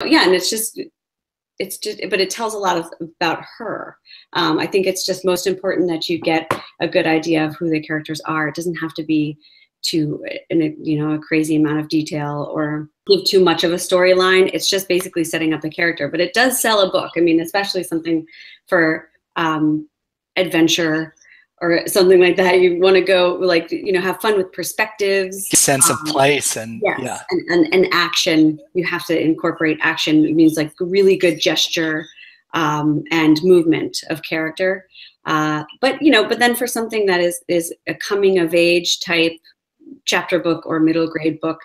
Yeah, and but it tells a lot about her. I think it's just most important that you get a good idea of who the characters are. It doesn't have to be a crazy amount of detail or give too much of a storyline. It's just basically setting up the character, but it does sell a book. I mean, especially something for adventure or something like that. You want to go, like, have fun with perspectives, sense of place, and yes, yeah, and action. You have to incorporate action. It means like really good gesture and movement of character. But then for something that is a coming of age type chapter book or middle grade book,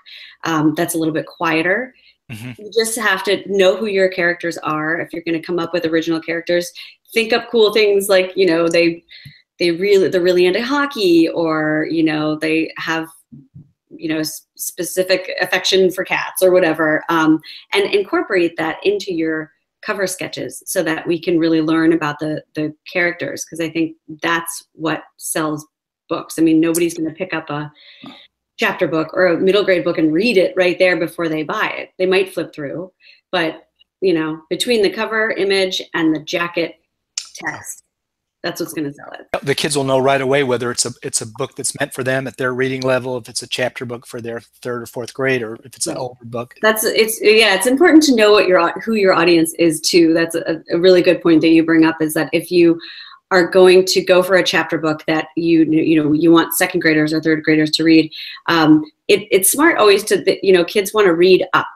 that's a little bit quieter. You just have to know who your characters are. If you're going to come up with original characters, think up cool things like, they're really into hockey, or, they have, specific affection for cats or whatever, and incorporate that into your cover sketches so that we can really learn about the characters. Because I think that's what sells books. I mean, nobody's going to pick up a chapter book or a middle grade book and read it right there before they buy it. They might flip through, but between the cover image and the jacket text, that's what's going to sell it. The kids will know right away whether it's a book that's meant for them at their reading level, if it's a chapter book for their 3rd or 4th grade, or if it's an older book. It's important to know who your audience is too. That's a really good point that you bring up, is that if you are going to go for a chapter book that you want 2nd graders or 3rd graders to read, it's smart always to, kids want to read up.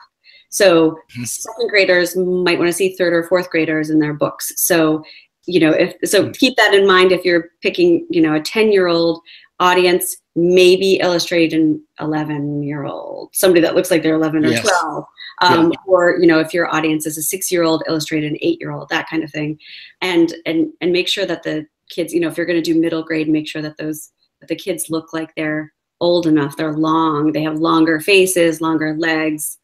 So 2nd graders might want to see 3rd or 4th graders in their books. So keep that in mind. If you're picking, a 10-year-old audience, maybe illustrate an 11-year-old, somebody that looks like they're 11 or 12. Or, if your audience is a 6-year-old, illustrate an 8-year-old, that kind of thing. And make sure that the kids, if you're going to do middle grade, make sure that the kids look like they're old enough. They're long, they have longer faces, longer legs,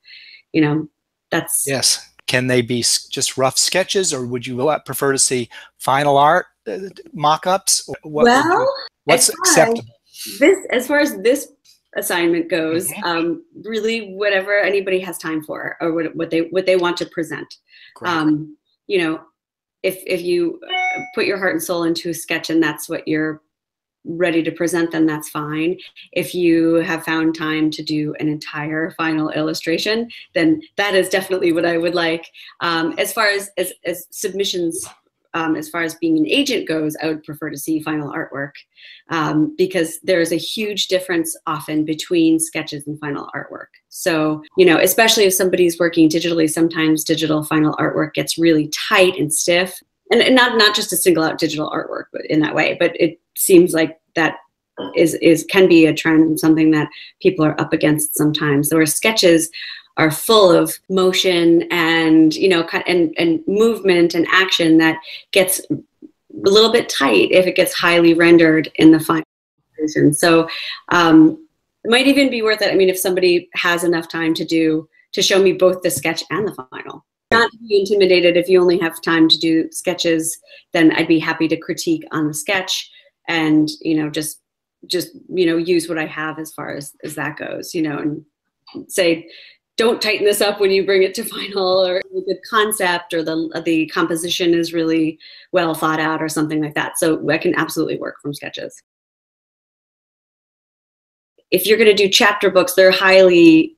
that's. Yes. Can they be just rough sketches, or would you prefer to see final art mock-ups? What's acceptable? As far as this assignment goes, really whatever anybody has time for, or what they want to present. If you put your heart and soul into a sketch and that's what you're ready to present, then that's fine. If you have found time to do an entire final illustration, then that is definitely what I would like. As far as submissions, as far as being an agent goes, I would prefer to see final artwork, because there's a huge difference often between sketches and final artwork. So, especially if somebody's working digitally, sometimes digital final artwork gets really tight and stiff. And not just to single out digital artwork, but in that way, but it seems like that can be a trend and something that people are up against sometimes. Where sketches are full of motion and and movement and action that gets a little bit tight if it gets highly rendered in the final version. So it might even be worth it. I mean, if somebody has enough time to show me both the sketch and the final. Not to be intimidated if you only have time to do sketches, then I'd be happy to critique on the sketch and, just use what I have as far as that goes, and say, don't tighten this up when you bring it to final, or the concept or the composition is really well thought out or something like that. So I can absolutely work from sketches. If you're going to do chapter books, they're highly,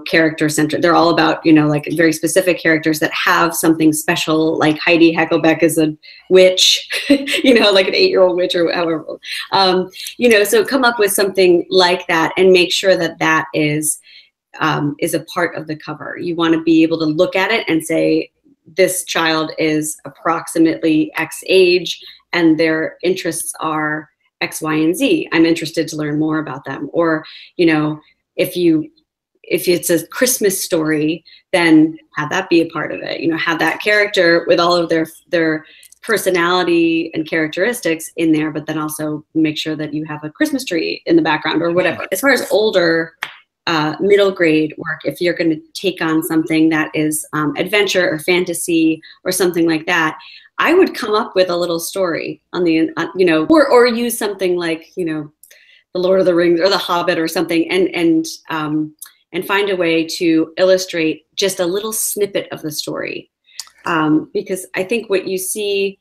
character centered. They're all about, like very specific characters that have something special, like Heidi Heckelbeck is a witch, like an 8-year-old witch or however. So come up with something like that and make sure that that is a part of the cover. You want to be able to look at it and say, this child is approximately X age and their interests are X, Y, and Z. I'm interested to learn more about them. Or, if it's a Christmas story, then have that be a part of it. Have that character with all of their personality and characteristics in there, but then also make sure that you have a Christmas tree in the background or whatever. As far as older middle grade work, if you're going to take on something that is adventure or fantasy or something like that, I would come up with a little story on the, or use something like, The Lord of the Rings or The Hobbit or something, and and find a way to illustrate just a little snippet of the story. Because I think what you see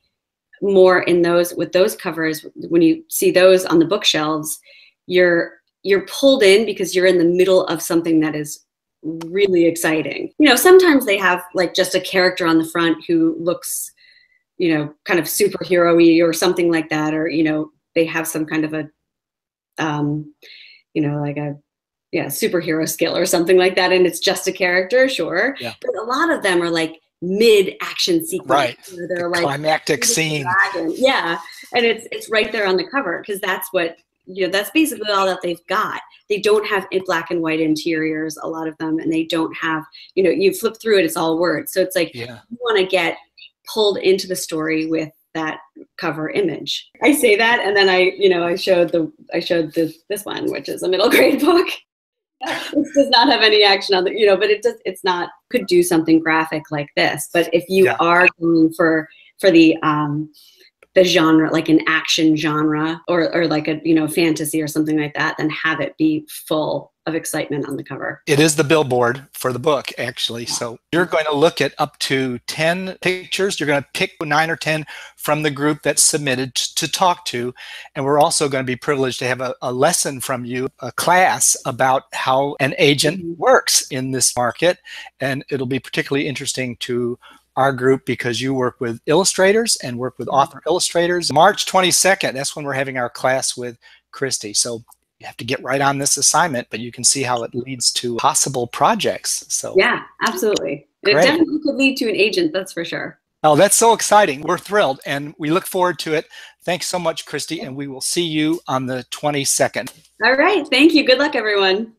more in those, with those covers, when you see those on the bookshelves, you're pulled in because you're in the middle of something that is really exciting. You know, sometimes they have like just a character on the front who looks, you know, kind of superhero-y or something like that, or, you know, they have some kind of a, you know, like a, yeah, superhero skill or something like that, and it's just a character, sure. Yeah. But a lot of them are like mid-action sequence. Right. They're like climactic scene. Dragon. Yeah, and it's right there on the cover, because that's what, you know, that's basically all that they've got. They don't have black and white interiors, a lot of them, and they don't have, you know, you flip through it, it's all words. So it's like, you want to get pulled into the story with that cover image. I say that, and then I showed this one, which is a middle grade book. This does not have any action on the, you know, but it's not, could do something graphic like this. But if you are going for the genre, like an action genre, or like a, you know, fantasy or something like that, then have it be full of excitement on the cover. It is the billboard for the book, actually. So you're going to look at up to 10 pictures. You're going to pick 9 or 10 from the group that's submitted to talk to. And we're also going to be privileged to have a lesson from you, a class about how an agent works in this market. And it'll be particularly interesting to our group because you work with illustrators and work with author illustrators. March 22nd, that's when we're having our class with Christy. So you have to get right on this assignment, but you can see how it leads to possible projects. So yeah, absolutely. It definitely could lead to an agent, that's for sure. Oh, that's so exciting. We're thrilled and we look forward to it. Thanks so much, Christy, and we will see you on the 22nd. All right. Thank you. Good luck, everyone.